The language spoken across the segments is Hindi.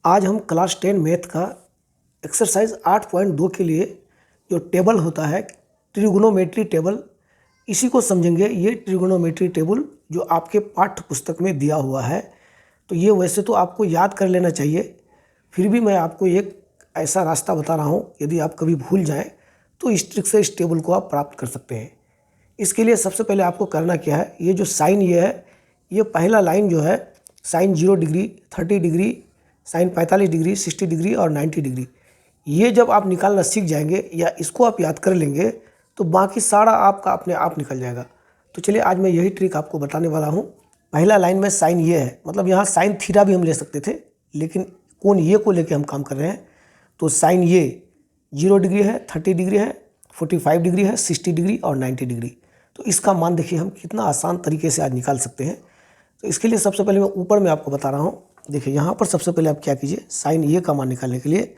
आज हम क्लास 10 मैथ का एक्सरसाइज 8.2 के लिए जो टेबल होता है ट्रिगोनोमेट्री टेबल, इसी को समझेंगे। ये ट्रिगोनोमेट्री टेबल जो आपके पाठ्य पुस्तक में दिया हुआ है, तो ये वैसे तो आपको याद कर लेना चाहिए, फिर भी मैं आपको एक ऐसा रास्ता बता रहा हूँ, यदि आप कभी भूल जाएं तो इस ट्रिक से इस टेबल को आप प्राप्त कर सकते हैं। इसके लिए सबसे पहले आपको करना क्या है, ये जो साइन ये है, ये पहला लाइन जो है sine 0 degree, 30 degree, sine 45 degree, 60 degree और 90 डिग्री, ये जब आप निकालना सीख जाएंगे या इसको आप याद कर लेंगे तो बाकी सारा आपका अपने आप निकल जाएगा। तो चलिए आज मैं यही ट्रिक आपको बताने वाला हूँ। पहला लाइन में साइन ये है, मतलब यहाँ साइन थीटा भी हम ले सकते थे, लेकिन कोण ये को लेके हम काम कर रहे हैं। तो साइन ये 0 डिग्री है, 30 डिग्री है, 45 डिग्री है, 60 डिग्री और 90 डिग्री। तो इसका मान देखिए हम कितना आसान तरीके से आज निकाल सकते हैं। तो इसके लिए सबसे पहले मैं ऊपर में आपको बता रहा हूँ। देखिए यहाँ पर सबसे पहले आप क्या कीजिए, साइन ये का मान निकालने के लिए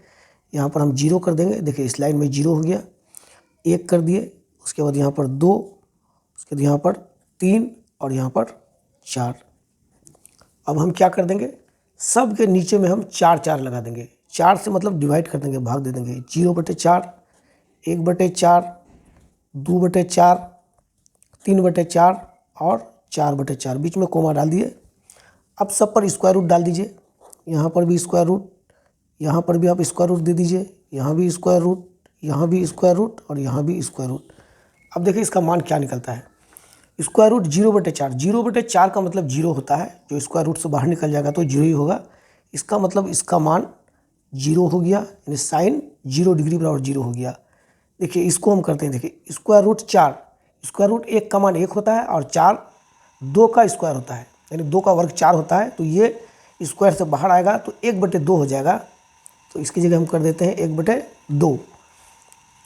यहाँ पर हम 0 कर देंगे। देखिए इस लाइन में 0 हो गया, 1 कर दिए, उसके बाद यहाँ पर 2, उसके बाद यहाँ पर 3 और यहाँ पर 4। अब हम क्या कर देंगे, सब के नीचे में हम 4 4 लगा देंगे। 4 से मतलब डिवाइड कर देंगे, भाग दे देंगे। 0/4, 1/4, 2/4, 3/4 और 4/4, बीच में कोमा डाल दिए। अब सब पर स्क्वायर रूट डाल दीजिए, यहाँ पर भी स्क्वायर रूट, यहाँ पर भी आप स्क्वायर रूट दे दीजिए, यहाँ भी स्क्वायर रूट, यहाँ भी स्क्वायर रूट और यहाँ भी स्क्वायर रूट। अब देखिए इसका मान क्या निकलता है। स्क्वायर रूट 0/4, 0/4 का मतलब 0 होता है, जो स्क्वायर रूट से बाहर निकल जाएगा तो 0 ही होगा। इसका मतलब इसका मान 0 हो गया, यानी साइन 0 डिग्री बराबर 0 हो गया। देखिए इसको हम करते हैं, देखिए स्क्वायर रूट 4, स्क्वायर रूट 1 का मान 1 होता है और 4 2 का स्क्वायर होता है, यानी 2 का वर्ग 4 होता है। तो ये स्क्वायर से बाहर आएगा तो 1/2 हो जाएगा। तो इसकी जगह हम कर देते हैं 1/2।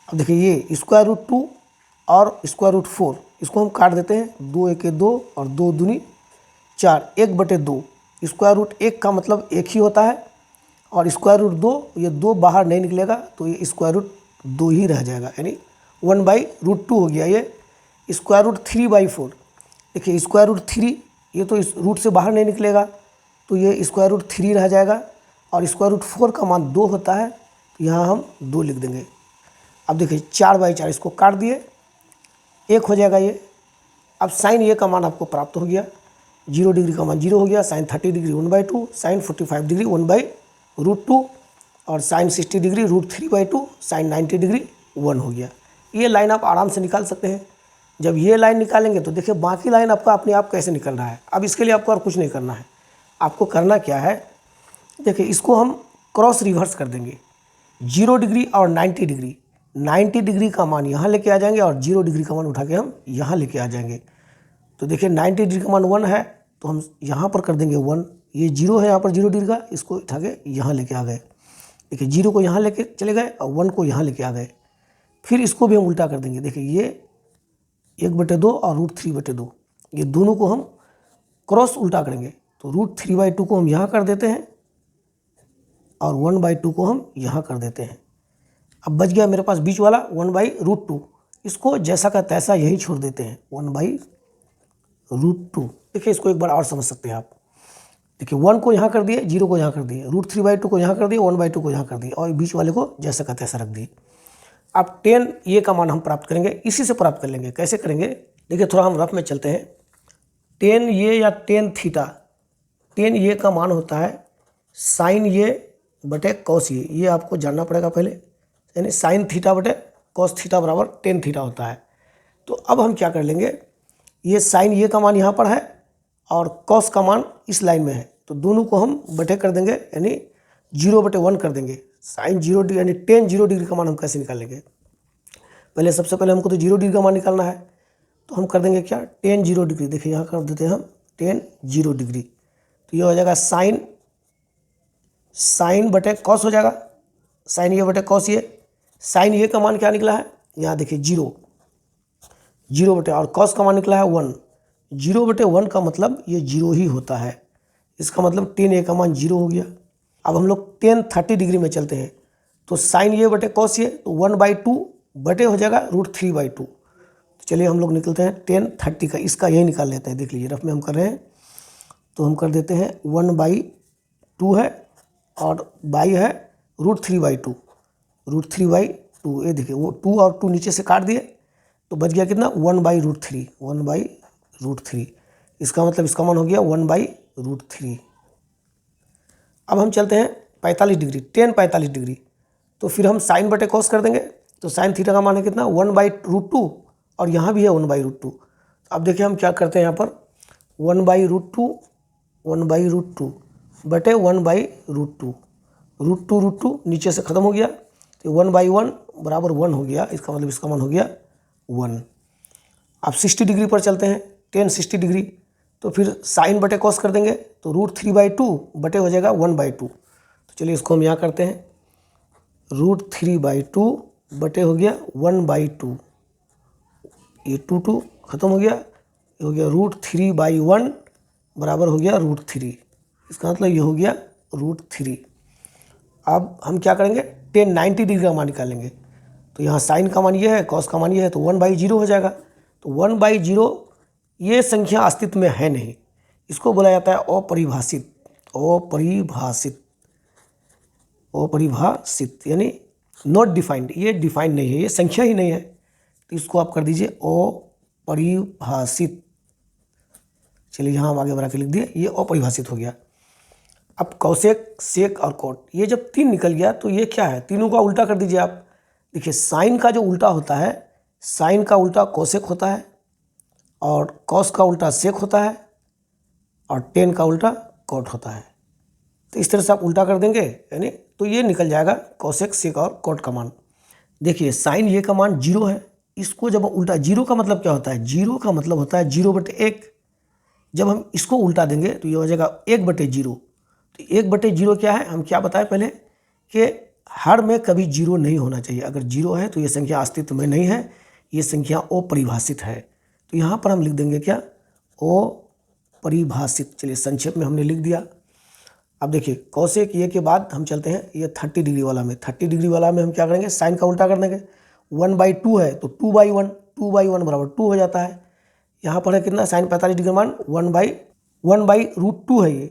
अब देखिए ये स्क्वायर रूट 2 और स्क्वायर रूट 4, इसको हम काट देते हैं। 2 1 2 और 2 दूनी 4, 1/2। स्क्वायर रूट 1 का मतलब 1 ही होता है और स्क्वायर रूट 2, ये 2 बाहर नहीं निकलेगा तो ये स्क्वायर रूट 2 ही रह जाएगा, यानी 1/√2 हो गया। ये स्क्वायर रूट 3/4, देखिए स्क्वायर रूट 3, ये तो इस रूट से बाहर नहीं निकलेगा तो ये स्क्वायर रूट 3 रह जाएगा। और स्क्वायर रूट 4 का मान 2 होता है, तो यहाँ हम 2 लिख देंगे। अब देखिए 4/4, इसको काट दिए, 1 हो जाएगा ये। अब साइन ये का मान आपको प्राप्त हो गया। 0 डिग्री का मान 0 हो गया, साइन 30 डिग्री 1/2, साइन 45 डिग्री 1/√2 और साइन 60 डिग्री √3/2, साइन 90 डिग्री 1 हो गया। ये लाइन आप आराम से निकाल सकते हैं। जब ये लाइन निकालेंगे तो देखिए बाकी लाइन आपका अपने आप कैसे निकल रहा है। अब इसके लिए आपको और कुछ नहीं करना है, आपको करना क्या है, देखिए इसको हम क्रॉस रिवर्स कर देंगे। 0 डिग्री और 90 डिग्री, 90 डिग्री का मान यहाँ लेके आ जाएंगे और 0 डिग्री का मान उठा के हम यहाँ लेके आ जाएंगे। तो देखिए 90 डिग्री का मान 1 है, तो हम यहाँ पर कर देंगे 1। ये 0 है यहाँ पर 0 डिग्री का, इसको उठा के यहाँ लेके आ गए। देखिए 0 को यहाँ लेके चले गए और 1 को यहाँ लेके आ गए। फिर इसको भी हम उल्टा कर देंगे। देखिए ये 1/2 और √3/2, ये दोनों को हम क्रॉस उल्टा करेंगे। तो √3/2 को हम यहाँ कर देते हैं और 1/2 को हम यहाँ कर देते हैं। अब बच गया मेरे पास बीच वाला 1/√2, इसको जैसा का तैसा यही छोड़ देते हैं, 1/√2। देखिए इसको एक बार और समझ सकते हैं आप। देखिए 1 को यहाँ कर दिए, 0 को यहाँ कर दिए, √3/2 को यहाँ कर दिए, 1/2 को यहाँ कर दिए और बीच वाले को जैसा का तैसा रख दिए। अब 10 ये का मान हम प्राप्त करेंगे, इसी से प्राप्त कर लेंगे। कैसे करेंगे, देखिए थोड़ा हम रफ में चलते हैं। 10 ये या 10 थीटा, 10 ये का मान होता है साइन ये बटे कॉस ये आपको जानना पड़ेगा पहले, यानी साइन थीटा बटे कॉस थीटा बराबर 10 थीटा होता है। तो अब हम क्या कर लेंगे, ये साइन ये का मान यहाँ पर है और कॉस का मान इस लाइन में है, तो दोनों को हम बटे कर देंगे, यानी 0/1 कर देंगे। साइन 0 डिग्री यानी 10 0 डिग्री का मान हम कैसे निकालेंगे, पहले सबसे पहले हमको तो 0 डिग्री का मान निकालना है। तो हम कर देंगे क्या, 10 0 डिग्री, देखिए यहाँ कर देते हैं हम 10 0 डिग्री। तो ये हो जाएगा साइन बटे कॉस हो जाएगा, साइन ये बटे कॉस ये। साइन ये का मान क्या निकला है, यहाँ देखिए 0 बटे, और कॉस का मान निकला है 1। 0/1 का मतलब ये 0 ही होता है, इसका मतलब 10 ए का मान 0 हो गया। अब हम लोग 10 30 डिग्री में चलते हैं, तो साइन ये बटे कॉस ये, तो 1/2 बटे हो जाएगा √3/2। तो चलिए हम लोग निकलते हैं 10 30 का, इसका यही निकाल लेते हैं। देख लीजिए रफ में हम कर रहे हैं, तो हम कर देते हैं 1/2 है और बाई है √3/2, √3/2। ये देखिए वो 2 और 2 नीचे से काट दिए तो बच गया कितना 1/√3, 1/√3। इसका मतलब इसका मान हो गया 1/√3। अब हम चलते हैं 45 डिग्री, tan 45 डिग्री। तो फिर हम साइन बटे कॉस कर देंगे। तो साइन थीटा का मान है कितना 1/√2 और यहाँ भी है 1/√2। अब देखिए हम क्या करते हैं यहाँ पर 1/√2 बटे 1/√2, √2 नीचे से खत्म हो गया तो 1/1 बराबर 1 हो गया। इसका मतलब इसका मान हो गया 1। अब 60 डिग्री पर चलते हैं, tan 60 डिग्री। तो फिर साइन बटे कॉस कर देंगे तो √3/2 बटे हो जाएगा 1/2। तो चलिए इसको हम यहाँ करते हैं, √3/2 बटे हो गया 1/2। ये 2 खत्म हो गया, ये हो गया √3/1 बराबर हो गया √3। इसका मतलब ये हो गया √3। अब हम क्या करेंगे tan 90 डिग्री का मान निकालेंगे। तो यहाँ साइन का मान ये है, कॉस का मान ये है, तो 1/0 हो जाएगा। तो 1/0 ये संख्या अस्तित्व में है नहीं, इसको बोला जाता है अपरिभाषित, अपरिभाषित यानी नॉट डिफाइंड। ये डिफाइंड नहीं है, ये संख्या ही नहीं है, तो इसको आप कर दीजिए अपरिभाषित। चलिए यहाँ हम आगे बढ़ा के लिख दिए, ये अपरिभाषित हो गया। अब कौसेक, सेक और कॉट, ये जब 3 निकल गया तो ये क्या है, तीनों का उल्टा कर दीजिए आप। देखिए साइन का जो उल्टा होता है, साइन का उल्टा कौसेक होता है और कॉस का उल्टा सेक होता है और tan का उल्टा कॉट होता है। तो इस तरह से आप उल्टा कर देंगे यानी तो ये निकल जाएगा कौसेक, सेक और कॉट का मान। देखिए साइन ये का मान 0 है, इसको जब उल्टा, 0 का मतलब क्या होता है, 0 का मतलब होता है 0/1। जब हम इसको उल्टा देंगे तो ये हो जाएगा 1/0। तो 1/0 क्या है, हम क्या बताएं पहले कि हर में कभी 0 नहीं होना चाहिए। अगर 0 है तो ये संख्या अस्तित्व में नहीं है, ये संख्या अपरिभाषित है। तो यहाँ पर हम लिख देंगे क्या, अपरिभाषित। चलिए संक्षेप में हमने लिख दिया। अब देखिए कौसेक ये के बाद हम चलते हैं ये 30 डिग्री वाला में। 30 डिग्री वाला में हम क्या करेंगे, साइन का उल्टा कर देंगे। 1/2 है तो 2/1, 2/1 बराबर 2 हो जाता है। यहाँ पर है कितना, साइन 45 डिग्री मान 1/√2 है ये,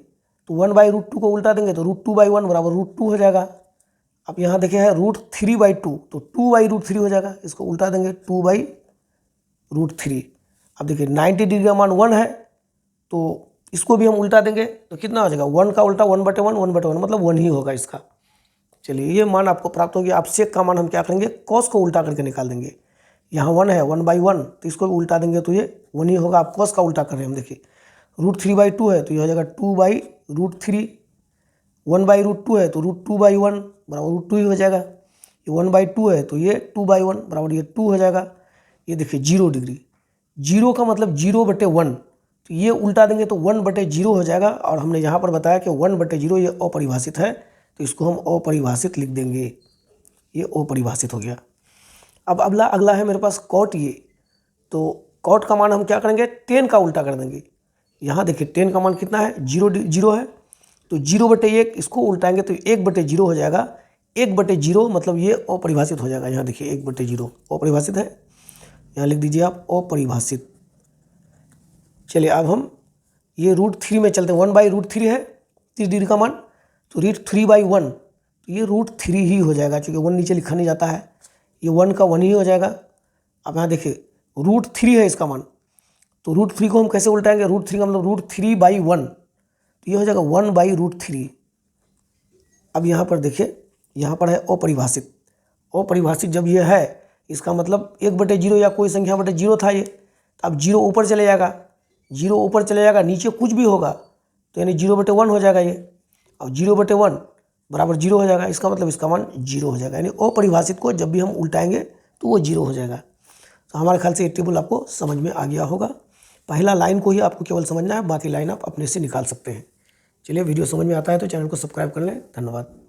तो 1/√2 को उल्टा देंगे तो √2/1 बराबर √2 हो जाएगा। अब यहाँ देखिए है √3/2 तो 2/√3 हो जाएगा, इसको उल्टा देंगे 2/√3। अब देखिए 90 डिग्री का मान 1 है तो इसको भी हम उल्टा देंगे तो कितना हो जाएगा, 1 का उल्टा 1/1, 1/1 मतलब 1 ही होगा इसका। चलिए ये मान आपको प्राप्त हो गया। अब सेक का मान हम क्या करेंगे, कॉस को उल्टा करके निकाल देंगे। यहाँ 1 है, 1/1 तो इसको भी उल्टा देंगे तो ये 1 ही होगा। आप कॉस का उल्टा कर रहे हैं हम, देखिए √3/2 है तो ये हो जाएगा 2/√3। 1/√2 है तो √2/1 बराबर √2 ही हो जाएगा। ये 1/2 है तो ये 2/1 बराबर ये 2 हो जाएगा। ये देखिए 0 डिग्री, 0 का मतलब 0/1, तो ये उल्टा देंगे तो 1/0 हो जाएगा। और हमने यहाँ पर बताया कि 1/0 ये अपरिभाषित है, तो इसको हम अपरिभाषित लिख देंगे, ये अपरिभाषित हो गया। अब अगला है मेरे पास कॉट। ये तो कॉट का मान हम क्या करेंगे, tan का उल्टा कर देंगे। यहाँ देखिए tan का मान कितना है, 0 है तो 0/1, इसको उल्टाएंगे तो 1/0 हो जाएगा। 1/0 मतलब ये अपरिभाषित हो जाएगा। यहाँ देखिए 1/0 अपरिभाषित है, यहाँ लिख दीजिए आप अपरिभाषित। चलिए अब हम ये √3 में चलते हैं। 1/√3 है 30 डिग्री का मान, तो √3/1 तो ये √3 ही हो जाएगा, क्योंकि 1 नीचे लिखा नहीं जाता है, ये 1 का 1 ही हो जाएगा। अब यहाँ देखिए √3 है इसका मान, तो √3 को हम कैसे उल्टाएंगे, √3 का मतलब √3/1 तो ये हो जाएगा 1/√3। अब यहाँ पर देखिए, यहाँ पर है अपरिभाषित। अपरिभाषित जब ये है इसका मतलब 1/0 या कोई संख्या बटे 0 था ये, तो अब 0 ऊपर चले जाएगा, 0 ऊपर चले जाएगा, नीचे कुछ भी होगा तो यानी 0/1 हो जाएगा ये। अब 0/1 बराबर 0 हो जाएगा, इसका मतलब इसका मान 0 हो जाएगा। यानी अपरिभाषित को जब भी हम उल्टाएंगे तो वो 0 हो जाएगा। तो हमारे ख्याल से ये टेबल आपको समझ में आ गया होगा। पहला लाइन को ही आपको केवल समझना है, बाकी लाइन आप अपने से निकाल सकते हैं। चलिए वीडियो समझ में आता है तो चैनल को सब्सक्राइब कर लें। धन्यवाद।